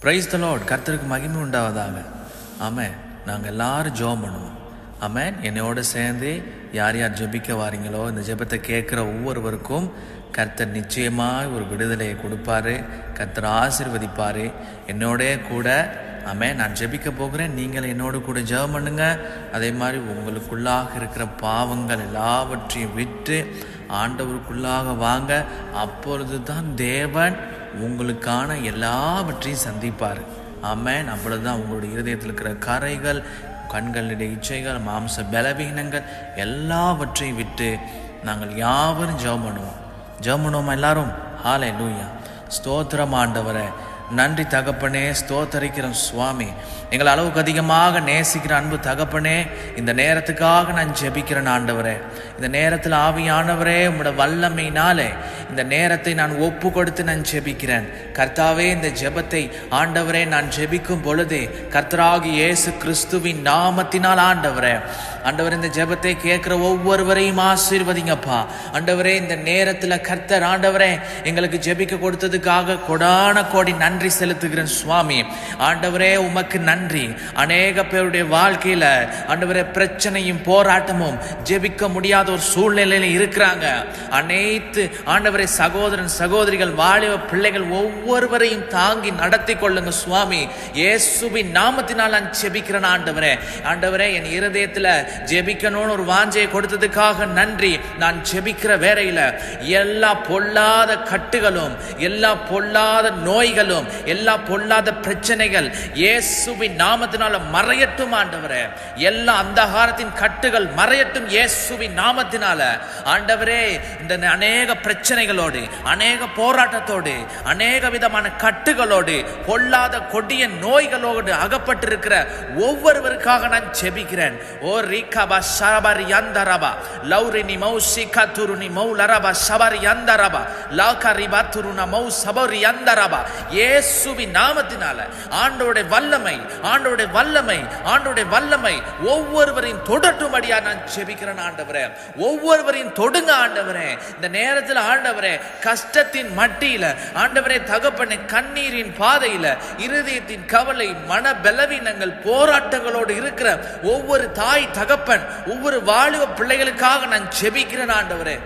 Praise the Lord. கர்த்தருக்கு மகிமை உண்டாவதாக. ஆமென். நாங்கள் எல்லாரும் ஜெபம் பண்ணுவோம். ஆமென். என்னோட சேர்ந்து யார் யார் ஜெபிக்க வாரீங்களோ இந்த ஜெபத்தை கேட்குற ஒவ்வொருவருக்கும் கர்த்தர் நிச்சயமாக ஒரு விடுதலையை கொடுப்பாரு. கர்த்தர் ஆசீர்வதிப்பார். என்னோட கூட ஆமென் நான் ஜெபிக்க போகிறேன். நீங்கள் என்னோட கூட ஜெபம் பண்ணுங்க. அதே மாதிரி உங்களுக்குள்ளாக இருக்கிற பாவங்கள் எல்லாவற்றையும் விட்டு ஆண்டவருக்குள்ளாக வாங்க. அப்பொழுது தான் தேவன் உங்களுக்கான எல்லாவற்றையும் சந்திப்பார். ஆமென். அப்பொழுதுதான் உங்களுடைய இருதயத்தில் இருக்கிற கரைகள், கண்களுடைய இச்சைகள், மாம்ச பலவீனங்கள் எல்லாவற்றையும் விட்டு நாங்கள் யாவரும் ஜெபம் பண்ணுவோம். எல்லாரும் ஹல்லேலூயா. ஸ்தோத்திரம் ஆண்டவரே. நன்றி தகப்பனே. ஸ்தோத்தரிக்கிறோம் சுவாமி. எங்கள் அளவுக்கு அதிகமாக நேசிக்கிற அன்பு தகப்பனே, இந்த நேரத்துக்காக நான் ஜெபிக்கிறேன் ஆண்டவரே. இந்த நேரத்தில் ஆவியானவரே உம்முடைய வல்லமையினாலே இந்த நேரத்தை நான் ஒப்பு கொடுத்து நான் ஜெபிக்கிறேன். கர்த்தாவே, இந்த ஜெபத்தை ஆண்டவரே நான் ஜெபிக்கும் பொழுதே கர்த்தராகிய இயேசு கிறிஸ்துவின் நாமத்தினால் ஆண்டவரே இந்த ஜெபத்தை கேட்கிற ஒவ்வொருவரையும் ஆசீர்வதிங்கப்பா. ஆண்டவரே, இந்த நேரத்தில் கர்த்தர் ஆண்டவரே எங்களுக்கு ஜெபிக்க கொடுத்ததுக்காக கொடான கோடி நன்றி செலுத்துகிறேன் சுவாமி. ஆண்டவரே, உமக்கு நன்றி. அநேக பேருடைய வாழ்க்கையில ஆண்டவரே பிரச்சனையும் போராட்டமும் ஜெபிக்க முடியாத ஒரு சூழ்நிலையில இருக்கிறாங்க. அனைத்து ஆண்டவரே சகோதரன் சகோதரிகள் வாலிப பிள்ளைகள் ஒவ்வொருவரையும் தாங்கி நடத்தி கொள்ளுங்க சுவாமி. இயேசுவின் நாமத்தினால் நான் ஜெபிக்கிறேன் ஆண்டவரே என் இருதயத்துல ஜெபிக்கணும்னு ஒரு வாஞ்சையை கொடுத்ததுக்காக நன்றி. நான் ஜெபிக்கிற வேளையில எல்லா பொல்லாத கட்டுகளும், எல்லா பொல்லாத நோய்களும், எல்லா பொல்லாத பிரச்சனைகள் இயேசுவின் நாமத்தினால மறையட்டும் ஆண்டவரே. எல்லா அந்தகாரத்தின் கட்டுகள் மறையட்டும் இயேசுவின் நாமத்தினால. ஆண்டவரே, இந்த அநேக பிரச்சனைகளோடு, அநேக போராட்டத்தோடு, அநேக விதமான கட்டுகளோடு, பொல்லாத கொடிய நோய்களோடு அகப்பட்டிருக்கிற ஒவ்வொருவருக்காக நான் ஜெபிக்கிறேன். ஓ ரிகபா ஷபரி யந்தரபா லௌரினி மௌசிகா துருனி மௌலரபா ஷபரி யந்தரபா லாகரிபா துருன மௌ சபரி யந்தரபா. இயேசுவின் நாமத்தினால ஆண்டவருடைய வல்லமை ஒவ்வொருவரையும் தொடட்டும்படியா நான் ஜெபிக்கிறேன் ஆண்டவரே. ஒவ்வொருவரையும் தொடுங்க ஆண்டவரே. இந்த நேரத்தில் ஆண்டவரே கஷ்டத்தின் மட்டியில ஆண்டவரே தகப்பனை கண்ணீரின் பாதையில இருதயத்தின் கவலை, மன பலவீனங்கள், போராட்டங்களோடு இருக்கிற ஒவ்வொரு தாய் தகப்பன், ஒவ்வொரு வாலிப பிள்ளைகளுக்காக நான் ஜெபிக்கிறேன் ஆண்டவரே.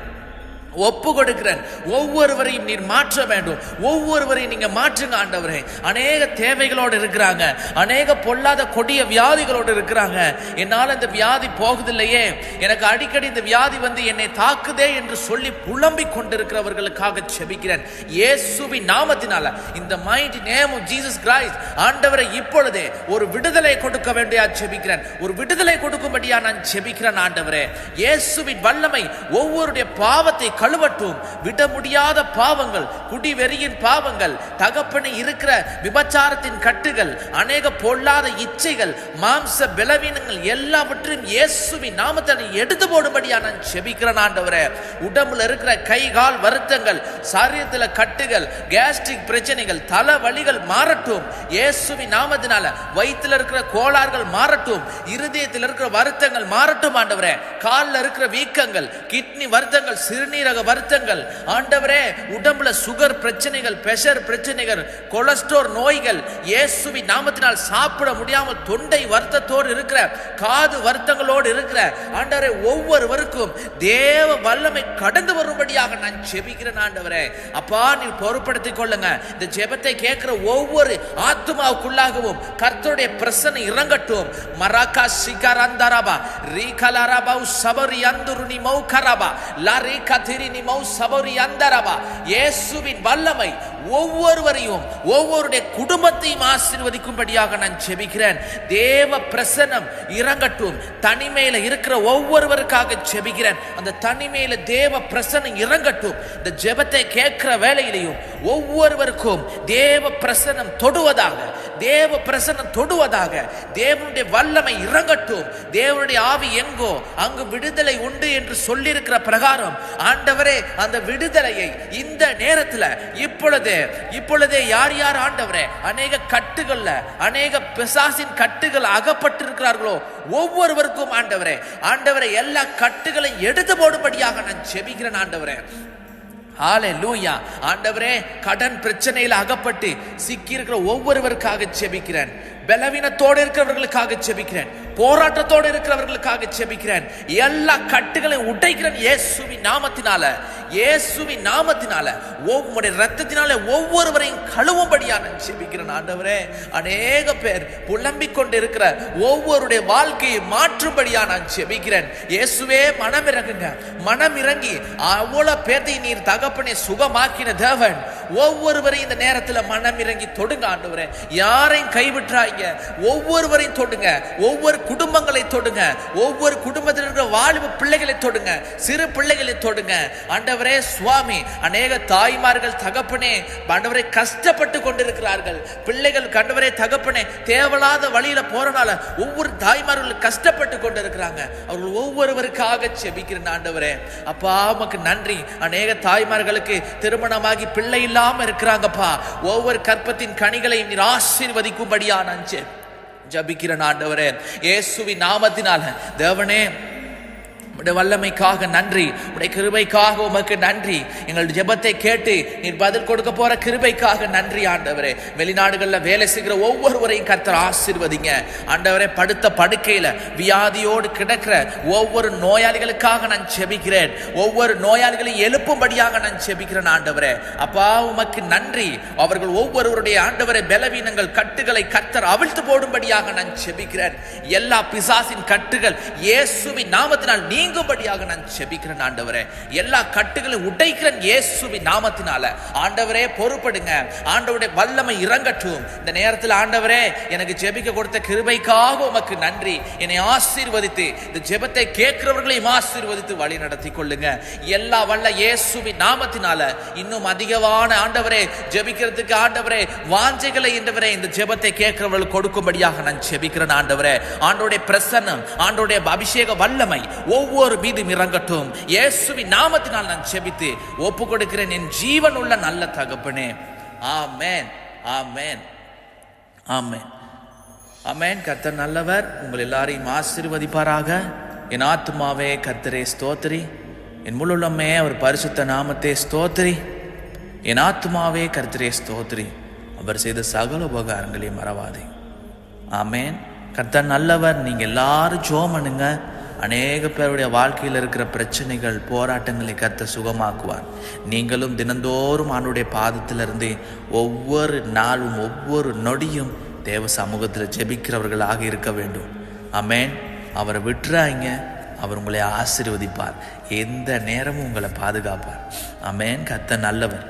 ஒப்பு கொடுக்கிறேன். ஒவ்வொருவரையும் நீர் மாற்ற வேண்டும். ஒவ்வொருவரையும் நீங்க மாற்றுங்க ஆண்டவரே. அநேக தேவைகளோடு இருக்கிறாங்க. அநேக பொல்லாத கொடிய வியாதிகளோடு இருக்கிறாங்க. என்னால் இந்த வியாதி போகுதில்லையே, எனக்கு அடிக்கடி இந்த வியாதி வந்து என்னை தாக்குதே என்று சொல்லி புலம்பிக் கொண்டிருக்கிறவர்களுக்காக ஜெபிக்கிறேன் இயேசுவின் நாமத்தினால. இந்த mighty name of Jesus Christ ஆண்டவரை இப்பொழுதே ஒரு விடுதலை கொடுக்க வேண்டியா ஜெபிக்கிறேன். ஒரு விடுதலை கொடுக்கும்படியா நான் ஜெபிக்கிறேன் ஆண்டவரே. இயேசுவின் வல்லமை ஒவ்வொருடைய பாவத்தை கழுவட்டும். விட முடியாத பாவங்கள், குடிவெறியின் பாவங்கள், தகப்பனை இருக்கிற விபச்சாரத்தின் கட்டுகள், அநேக பொல்லாத இச்சைகள், மாம்ச பலவீனங்கள் எல்லாவற்றையும் இயேசுவின் நாமத்தை எடுத்து போடும்படியா நான் ஜெபிக்கிறேன் ஆண்டவரே. உடம்புல இருக்கிற கை கால் வருத்தங்கள், சரீரத்துல கட்டுகள், கேஸ்ட்ரிக் பிரச்சனைகள், தலை வலிகள் மாறட்டும் இயேசுவின் நாமத்தினால. வயிற்றுல இருக்கிற கோளாறுகள் மாறட்டும். இருதயத்தில் இருக்கிற வருத்தங்கள் மாறட்டும் ஆண்டவரே. காலில் இருக்கிற வீக்கங்கள், கிட்னி வருத்தங்கள், சிறுநீரக வருத்தங்கள் ஆண்டவரே, உடம்புல சுகர் பிரச்சனைகள், பிரஷர் பிரச்சனைகள், கொலஸ்ட்ரால் நோய்கள் இயேசுவின் நாமத்தினால் சாப்பிட முடியாமல் தொண்டை வருத்தத்தோடு இருக்கிற, காது வருத்தங்களோடு இருக்கிற ஆண்டவரே ஒவ்வொருவருக்கும் தேவ வல்லமை கடந்து வரும்படியாக நான் ஜெபிக்கிறேன் ஆண்டவரே. அப்பா, நீர் பொறுப்படுத்திக் கொள்ளுங்க. இந்த ஜெபத்தை கேட்கிற ஒவ்வொரு ஆத்துமாவுக்குள்ளாகவும் கர்த்தருடைய பிரசன்னம் இறங்கட்டும். மராகா சிகரந்தரபா ரீகலரபா சபரி அந்துருனி மௌகரபா லாரிகா திரினி மௌ சபரி அந்தரபா. இயேசுவின் வல்லமை ஒவ்வொருவரையும், ஒவ்வொருடைய குடும்பத்தையும் ஆசீர்வதிக்கும்படியாக நான் ஜெபிக்கிறேன். தேவ பிரசன்னம் இறங்கட்டும். தனிமையில இருக்கிற ஒவ்வொருவருக்காக ஜெபிக்கிறேன். அந்த தனிமையில தேவ பிரசன்னம் இறங்கட்டும். இந்த ஜெபத்தை கேட்கிற வேளையிலையும் ஒவ்வொருவருக்கும் தேவ பிரசன்னம் தொடுவதாக, தேவ பிரசன்னம் தொடுவதாக. தேவனுடைய வல்லமை இறங்கட்டும். தேவனுடைய ஆவி எங்கோ அங்கு விடுதலை உண்டு என்று சொல்லியிருக்கிற பிரகாரம் ஆண்டவரே அந்த விடுதலையை இந்த நேரத்தில் இப்பொழுதே யார் யார் ஆண்டவரே அநேக கட்டுகள்ல, அநேக பிசாசின் கட்டுகள் அகப்பட்டிருக்கிறார்களோ ஒவ்வொருவருக்கும் ஆண்டவரே எல்லா கட்டுகளை எடுத்து போடும்படியாக நான் ஜெபிக்கிறேன் ஆண்டவரே. ஹல்லேலூயா. ஆண்டவரே, கடன் பிரச்சனையில் அகப்பட்டு சிக்கி இருக்கிற ஒவ்வொருவருக்காக ஜெபிக்கிறேன். பலவீனத்தோடு இருக்கிறவர்களுக்காக ஜெபிக்கிறேன். போராட்டத்தோடு இருக்கிறவர்களுக்காக ஜெபிக்கிறேன். எல்லா கட்டுகளையும் உடைக்கிறேன் இயேசுவின் நாமத்தினால. இயேசுவின் நாமத்தினால உம்முடைய இரத்தத்தினால ஒவ்வொருவரையும் கழுவும்படியா நான் ஜெபிக்கிறேன். ஆண்டவரே, அநேக பேர் புலம்பிக் கொண்டு இருக்கிற ஒவ்வொருடைய வாழ்க்கையை மாற்றும்படியா நான் ஜெபிக்கிறேன். இயேசுவே, மனம் இறங்குங்க. மனம் இறங்கி அவ்வளவு பேர்த்தை நீர் தகப்பனே சுகமாக்கின தேவன் ஒவ்வொருவரையும் இந்த நேரத்தில் மனம் இறங்கி தொடுங்க. ஆண்டவரே, யாரையும் கைவிட்டுறாங்க, ஒவ்வொருவரையும் தொடுங்க. ஒவ்வொரு குடும்பங்களை தொடுங்க. ஒவ்வொரு குடும்பத்தில் இருக்கிற வாலிப பிள்ளைகளை தொடுங்க. சிறு பிள்ளைகளை தொடுங்க. ஆண்டவரே சுவாமி, அநேக தாய்மார்கள் தகப்பனே ஆண்டவரே கஷ்டப்பட்டு கொண்டிருக்கிறார்கள். பிள்ளைகள் ஆண்டவரே தகப்பனே தேவையில்லாத வழியில போறனால ஒவ்வொரு தாய்மார்களும் கஷ்டப்பட்டு கொண்டிருக்கிறாங்க. அவர்கள் ஒவ்வொருவருக்காக ஜெபிக்கிறேன். ஆண்டவரே அப்பா, உமக்கு நன்றி. அநேக தாய்மார்களுக்கு திருமணமாகி பிள்ளை இல்லாம இருக்கிறாங்கப்பா. ஒவ்வொரு கற்பத்தின் கனிகளையும் நீர் ஆசீர்வதிக்கும்படியா நான் ஜெபிக்கிறேன். ஆண்டவரே, இயேசுவின் நாமத்தினால தேவனே, உடைய வல்லமைக்காக நன்றி, உடைய கிருபைக்காக உமக்கு நன்றி. எங்கள் ஜெபத்தை கேட்டு நீர் பதில் கொடுக்க போற கிருபைக்காக நன்றி. ஆண்டவரே, வெளிநாடுகளில் வேலை செய்கிற ஒவ்வொருவரையும் கர்த்தர் ஆசீர்வதிங்க. ஆண்டவரே, படுத்த படுக்கையில வியாதியோடு கிடக்கிற ஒவ்வொரு நோயாளிகளுக்காக நான் ஜெபிக்கிறேன். ஒவ்வொரு நோயாளிகளையும் எழுப்பும்படியாக நான் ஜெபிக்கிறேன். ஆண்டவரே அப்பா, உமக்கு நன்றி. அவர்கள் ஒவ்வொருவருடைய ஆண்டவரே பலவீனங்கள் கட்டுகளை கர்த்தர் அவிழ்த்து போடும்படியாக நான் ஜெபிக்கிறேன். எல்லா பிசாசின் கட்டுகள் இயேசுவின் நாமத்தினால் நீங்கும்படியாக நான் ஜெபிக்கிறேன். ஆண்டவரே, எல்லா கட்டுகளையும் உடைக்கிறேன் இயேசுவின் நாமத்தினால. ஆண்டவரே பொறுப்படுங்க. ஆண்டவருடைய வல்லமை இறங்கட்டும் இந்த நேரத்தில். ஆண்டவரே, எனக்கு ஜெபிக்க கொடுத்த கிருபைக்காக உமக்கு நன்றி. என்னை ஆசீர்வதித்து இந்த ஜெபத்தை கேட்கிறவர்களையும் ஆசீர்வதித்து வழி நடத்தி கொள்ளுங்க. எல்லா வல்ல இயேசுவின் நாமத்தினால இன்னும் அதிகமான ஆண்டவரே ஜெபிக்கிறதுக்கு ஆண்டவரே வாஞ்சைகளை ஆண்டவரே இந்த ஜெபத்தை கேட்கிறவர்கள் கொடுக்கும்படியாக நான் ஜெபிக்கிறேன். ஆண்டவரே, ஆண்டவருடைய பிரசன்னம், ஆண்டவருடைய அபிஷேக வல்லமை ஒவ்வொரு மீதும் இறங்கட்டும். இயேசுவின் நாமத்தினால் நான் ஜெபித்து ஒப்பு கொடுக்கிறேன் என் ஜீவன் உள்ள நல்ல தகப்பனே. ஆமென், ஆமென், ஆமென், ஆமென். கர்த்தர் நல்லவர். உங்கள் எல்லாரையும் ஆசீர்வதிப்பாராக. என் ஆத்துமாவே கர்த்தரே ஸ்தோத்திரி, என் முழுமே அவர் பரிசுத்த நாமத்தை ஸ்தோத்திரி. என் ஆத்துமாவே கர்த்தரே ஸ்தோத்திரி, அவர் செய்த சகல உபகாரங்களையும் மறவாதே. ஆமென். கர்த்தர் நல்லவர். நீங்க எல்லாரும் ஜெபம் பண்ணுங்க. அநேக பேருடைய வாழ்க்கையில் இருக்கிற பிரச்சனைகள், போராட்டங்களை கர்த்தர் சுகமாக்குவார். நீங்களும் தினந்தோறும் அவருடைய பாதத்திலிருந்து ஒவ்வொரு நாளும் ஒவ்வொரு நொடியும் தேவ சமூகத்தில் ஜெபிக்கிறவர்களாக இருக்க வேண்டும். ஆமென். அவரை விட்டுறாங்க, அவர் உங்களை ஆசீர்வதிப்பார். எந்த நேரமும் உங்களை பாதுகாப்பார். ஆமென். கர்த்தர் நல்லவர்.